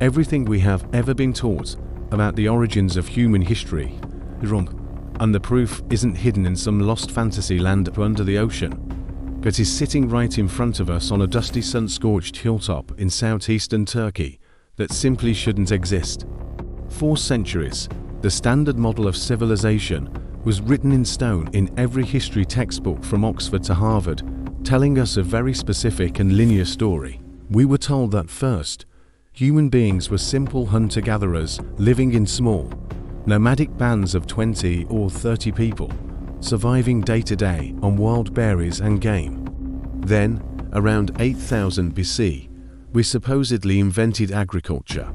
Everything we have ever been taught about the origins of human history is wrong, and the proof isn't hidden in some lost fantasy land up under the ocean, but is sitting right in front of us on a dusty sun-scorched hilltop in southeastern Turkey that simply shouldn't exist. For centuries, the standard model of civilization was written in stone in every history textbook from Oxford to Harvard, telling us a very specific and linear story. We were told that first, human beings were simple hunter-gatherers living in small, nomadic bands of 20 or 30 people, surviving day to day on wild berries and game. Then, around 8000 BC, we supposedly invented agriculture.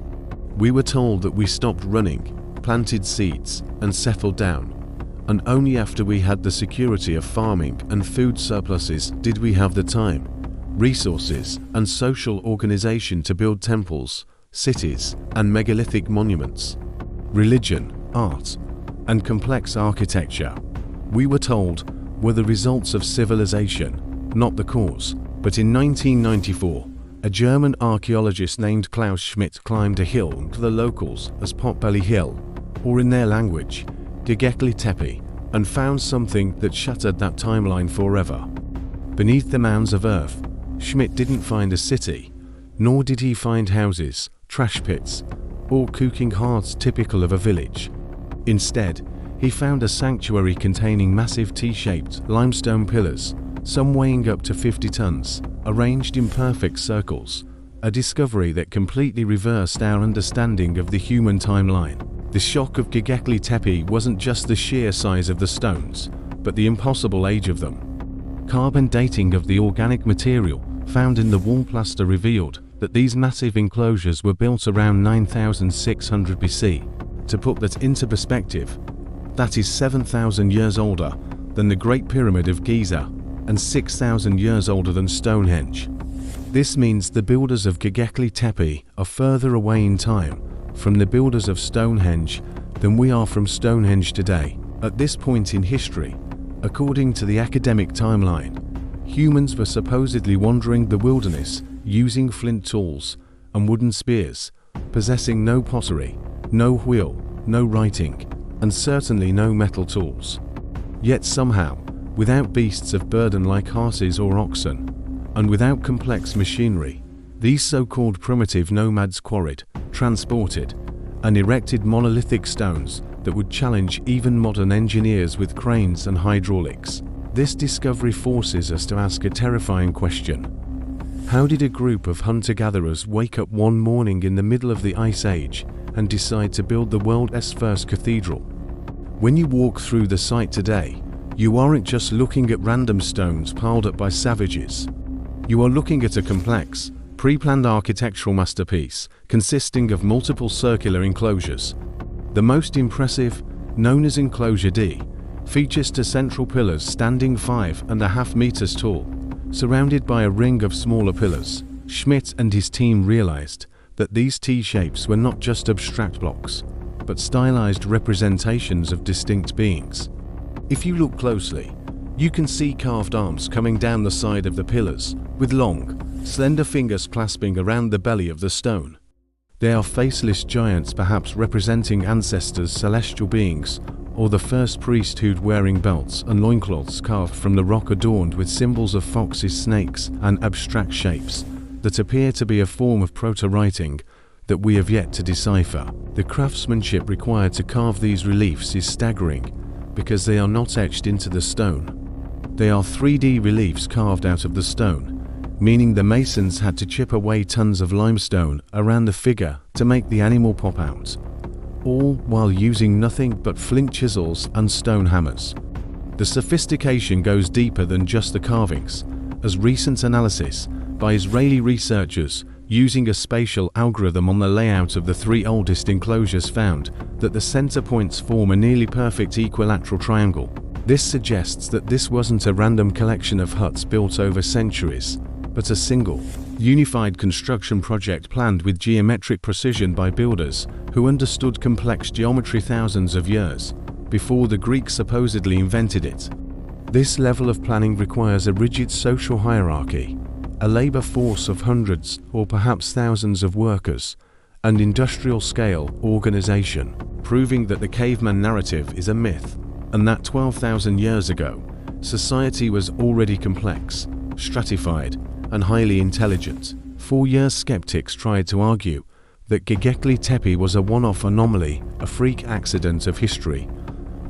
We were told that we stopped running, planted seeds, and settled down, and only after we had the security of farming and food surpluses did we have the time, resources, and social organization to build temples, cities, and megalithic monuments. Religion, art, and complex architecture, we were told, were the results of civilization, not the cause. But in 1994, a German archaeologist named Klaus Schmidt climbed a hill to the locals as Potbelly Hill, or in their language, Göbekli Tepe, and found something that shattered that timeline forever. Beneath the mounds of earth, Schmidt didn't find a city, nor did he find houses, trash pits, or cooking hearths typical of a village. Instead, he found a sanctuary containing massive T-shaped limestone pillars, some weighing up to 50 tons, arranged in perfect circles, a discovery that completely reversed our understanding of the human timeline. The shock of Göbekli Tepe wasn't just the sheer size of the stones, but the impossible age of them. Carbon dating of the organic material found in the wall plaster revealed that these massive enclosures were built around 9600 BC. To put that into perspective, that is 7,000 years older than the Great Pyramid of Giza and 6,000 years older than Stonehenge. This means the builders of Göbekli Tepe are further away in time from the builders of Stonehenge than we are from Stonehenge today. At this point in history, according to the academic timeline, humans were supposedly wandering the wilderness using flint tools and wooden spears, possessing no pottery, no wheel, no writing, and certainly no metal tools. Yet somehow, without beasts of burden like horses or oxen, and without complex machinery, these so-called primitive nomads quarried, transported, and erected monolithic stones that would challenge even modern engineers with cranes and hydraulics. This discovery forces us to ask a terrifying question. How did a group of hunter-gatherers wake up one morning in the middle of the Ice Age and decide to build the world's first cathedral? When you walk through the site today, you aren't just looking at random stones piled up by savages. You are looking at a complex, pre-planned architectural masterpiece consisting of multiple circular enclosures. The most impressive, known as Enclosure D, features two central pillars standing 5.5 meters tall, surrounded by a ring of smaller pillars. Schmidt and his team realized that these T-shapes were not just abstract blocks, but stylized representations of distinct beings. If you look closely, you can see carved arms coming down the side of the pillars, with long, slender fingers clasping around the belly of the stone. They are faceless giants, perhaps representing ancestors, celestial beings, or the first priesthood wearing belts and loincloths carved from the rock adorned with symbols of foxes, snakes, and abstract shapes that appear to be a form of proto-writing that we have yet to decipher. The craftsmanship required to carve these reliefs is staggering because they are not etched into the stone. They are 3D reliefs carved out of the stone, meaning the masons had to chip away tons of limestone around the figure to make the animal pop out, all while using nothing but flint chisels and stone hammers. The sophistication goes deeper than just the carvings, as recent analysis by Israeli researchers using a spatial algorithm on the layout of the three oldest enclosures found that the center points form a nearly perfect equilateral triangle. This suggests that this wasn't a random collection of huts built over centuries, but a single, unified construction project planned with geometric precision by builders who understood complex geometry thousands of years before the Greeks supposedly invented it. This level of planning requires a rigid social hierarchy, a labor force of hundreds or perhaps thousands of workers, and industrial-scale organization, proving that the caveman narrative is a myth, and that 12,000 years ago, society was already complex, stratified, and highly intelligent. For years, skeptics tried to argue that Göbekli Tepe was a one-off anomaly, a freak accident of history,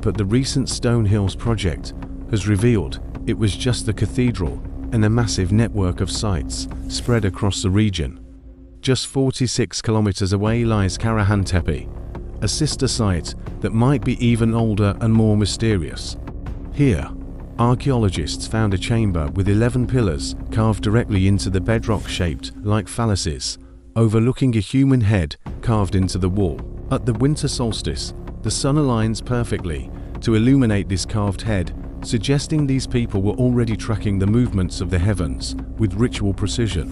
but the recent Stone Hills project has revealed it was just the cathedral and a massive network of sites spread across the region. Just 46 kilometers away lies Karahan Tepe, a sister site that might be even older and more mysterious. Here, archaeologists found a chamber with 11 pillars carved directly into the bedrock shaped like phalluses, overlooking a human head carved into the wall. At the winter solstice, the sun aligns perfectly to illuminate this carved head, suggesting these people were already tracking the movements of the heavens with ritual precision.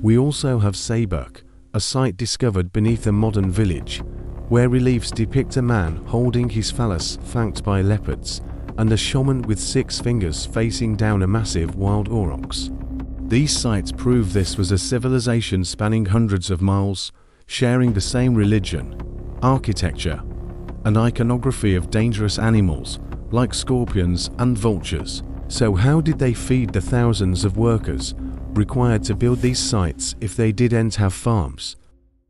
We also have Seybuk, a site discovered beneath a modern village, where reliefs depict a man holding his phallus flanked by leopards, and a shaman with 6 fingers facing down a massive wild aurochs. These sites prove this was a civilization spanning hundreds of miles, sharing the same religion, architecture, and iconography of dangerous animals like scorpions and vultures. So how did they feed the thousands of workers required to build these sites if they didn't have farms?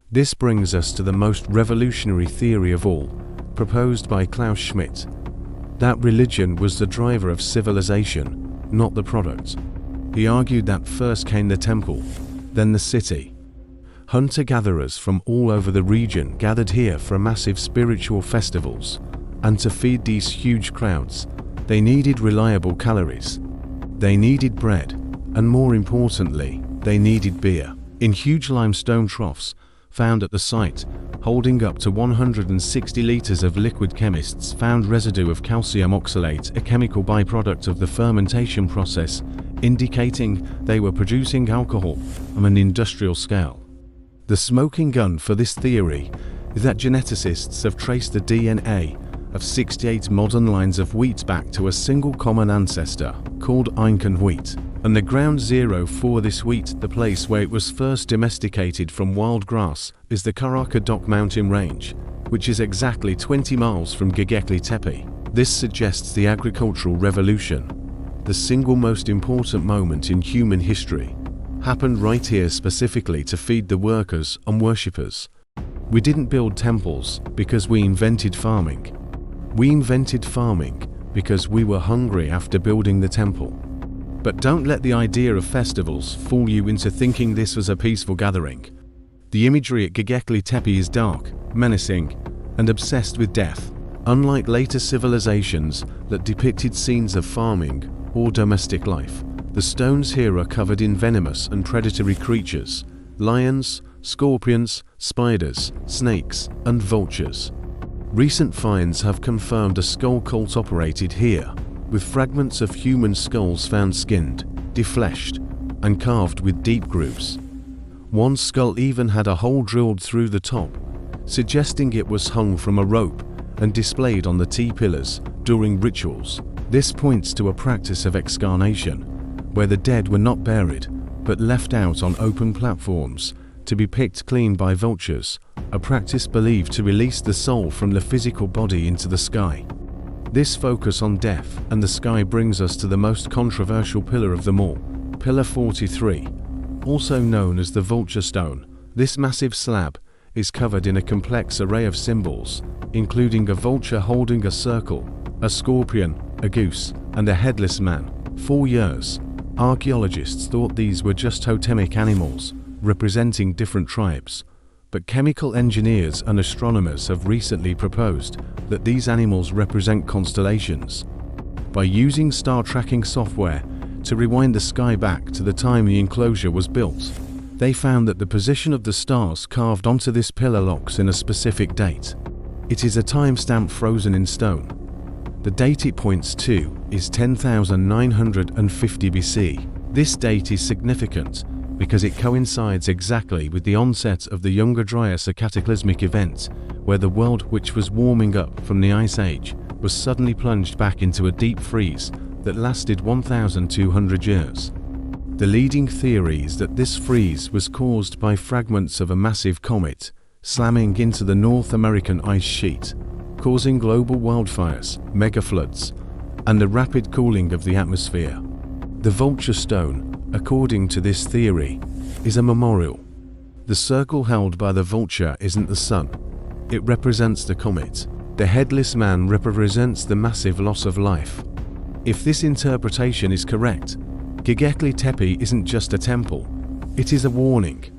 This brings us to the most revolutionary theory of all, proposed by Klaus Schmidt, that religion was the driver of civilization, not the product. He argued that first came the temple, then the city. Hunter-gatherers from all over the region gathered here for massive spiritual festivals, and to feed these huge crowds, they needed reliable calories. They needed bread, and more importantly, they needed beer. In huge limestone troughs found at the site, holding up to 160 liters of liquid, chemists found residue of calcium oxalate, a chemical byproduct of the fermentation process, indicating they were producing alcohol on an industrial scale. The smoking gun for this theory is that geneticists have traced the DNA of 68 modern lines of wheat back to a single common ancestor called Einkorn wheat, and the ground zero for this wheat, the place where it was first domesticated from wild grass, is the Karakadok mountain range, which is exactly 20 miles from Göbekli Tepe. This suggests the agricultural revolution, the single most important moment in human history, happened right here specifically to feed the workers and worshippers. We didn't build temples because we invented farming. We invented farming because we were hungry after building the temple. But don't let the idea of festivals fool you into thinking this was a peaceful gathering. The imagery at Göbekli Tepe is dark, menacing, and obsessed with death. Unlike later civilizations that depicted scenes of farming or domestic life, the stones here are covered in venomous and predatory creatures: lions, scorpions, spiders, snakes, and vultures. Recent finds have confirmed a skull cult operated here, with fragments of human skulls found skinned, defleshed, and carved with deep grooves. One skull even had a hole drilled through the top, suggesting it was hung from a rope and displayed on the T-pillars during rituals. This points to a practice of excarnation, where the dead were not buried, but left out on open platforms to be picked clean by vultures, a practice believed to release the soul from the physical body into the sky. This focus on death and the sky brings us to the most controversial pillar of them all, Pillar 43, also known as the Vulture Stone. This massive slab is covered in a complex array of symbols, including a vulture holding a circle, a scorpion, a goose, and a headless man. For years, archaeologists thought these were just totemic animals, representing different tribes, but chemical engineers and astronomers have recently proposed that these animals represent constellations. By using star tracking software to rewind the sky back to the time the enclosure was built, they found that the position of the stars carved onto this pillar locks in a specific date. It is a timestamp frozen in stone. The date it points to is 10,950 BC. This date is significant because it coincides exactly with the onset of the Younger Dryas, a cataclysmic event where the world, which was warming up from the Ice Age, was suddenly plunged back into a deep freeze that lasted 1,200 years. The leading theory is that this freeze was caused by fragments of a massive comet slamming into the North American ice sheet, causing global wildfires, megafloods, and the rapid cooling of the atmosphere. The Vulture stone, according to this theory, is a memorial. The circle held by the vulture isn't the sun. It represents the comet. The headless man represents the massive loss of life. If this interpretation is correct, Göbekli Tepe isn't just a temple, it is a warning.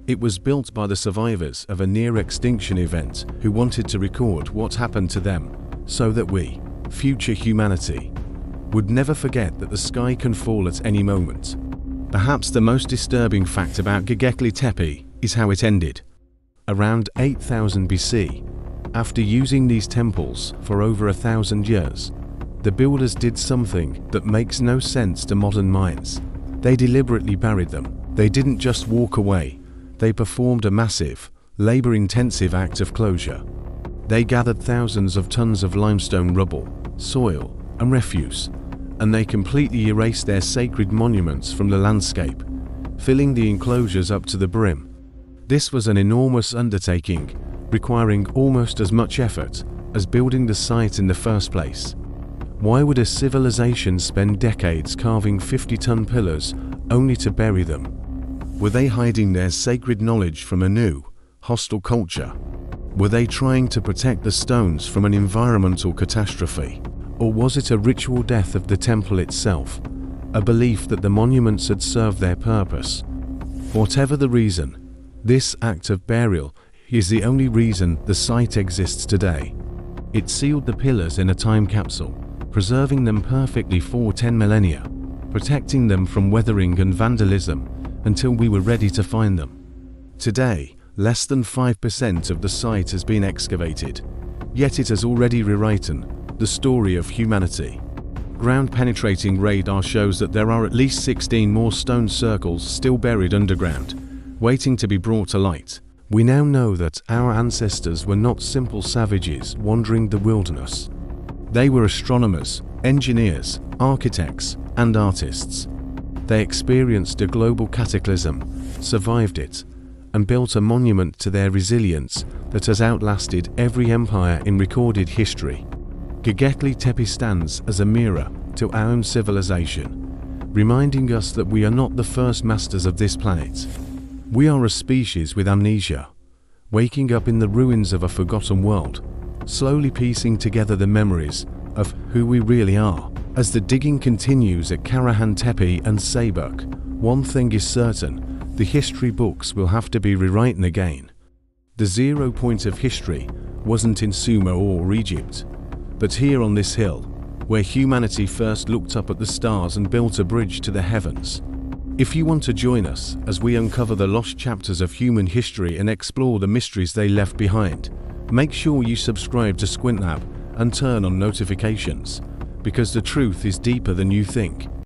It was built by the survivors of a near-extinction event who wanted to record what happened to them so that we, future humanity, would never forget that the sky can fall at any moment. Perhaps the most disturbing fact about Göbekli Tepe is how it ended. Around 8000 BC, after using these temples for over 1,000 years, the builders did something that makes no sense to modern minds. They deliberately buried them. They didn't just walk away. They performed a massive, labor-intensive act of closure. They gathered thousands of tons of limestone rubble, soil, and refuse, and they completely erased their sacred monuments from the landscape, filling the enclosures up to the brim. This was an enormous undertaking, requiring almost as much effort as building the site in the first place. Why would a civilization spend decades carving 50-ton pillars only to bury them? Were they hiding their sacred knowledge from a new, hostile culture? Were they trying to protect the stones from an environmental catastrophe? Or was it a ritual death of the temple itself, a belief that the monuments had served their purpose? Whatever the reason, this act of burial is the only reason the site exists today. It sealed the pillars in a time capsule, preserving them perfectly for 10 millennia, protecting them from weathering and vandalism until we were ready to find them. Today, less than 5% of the site has been excavated, yet it has already rewritten the story of humanity. Ground-penetrating radar shows that there are at least 16 more stone circles still buried underground, waiting to be brought to light. We now know that our ancestors were not simple savages wandering the wilderness. They were astronomers, engineers, architects, and artists. They experienced a global cataclysm, survived it, and built a monument to their resilience that has outlasted every empire in recorded history. Göbekli Tepe stands as a mirror to our own civilization, reminding us that we are not the first masters of this planet. We are a species with amnesia, waking up in the ruins of a forgotten world, slowly piecing together the memories of who we really are. As the digging continues at Karahan Tepe and Sabuk, one thing is certain, the history books will have to be rewritten again. The 0 point of history wasn't in Sumer or Egypt, but here on this hill, where humanity first looked up at the stars and built a bridge to the heavens. If you want to join us as we uncover the lost chapters of human history and explore the mysteries they left behind, make sure you subscribe to Squintlab and turn on notifications, because the truth is deeper than you think.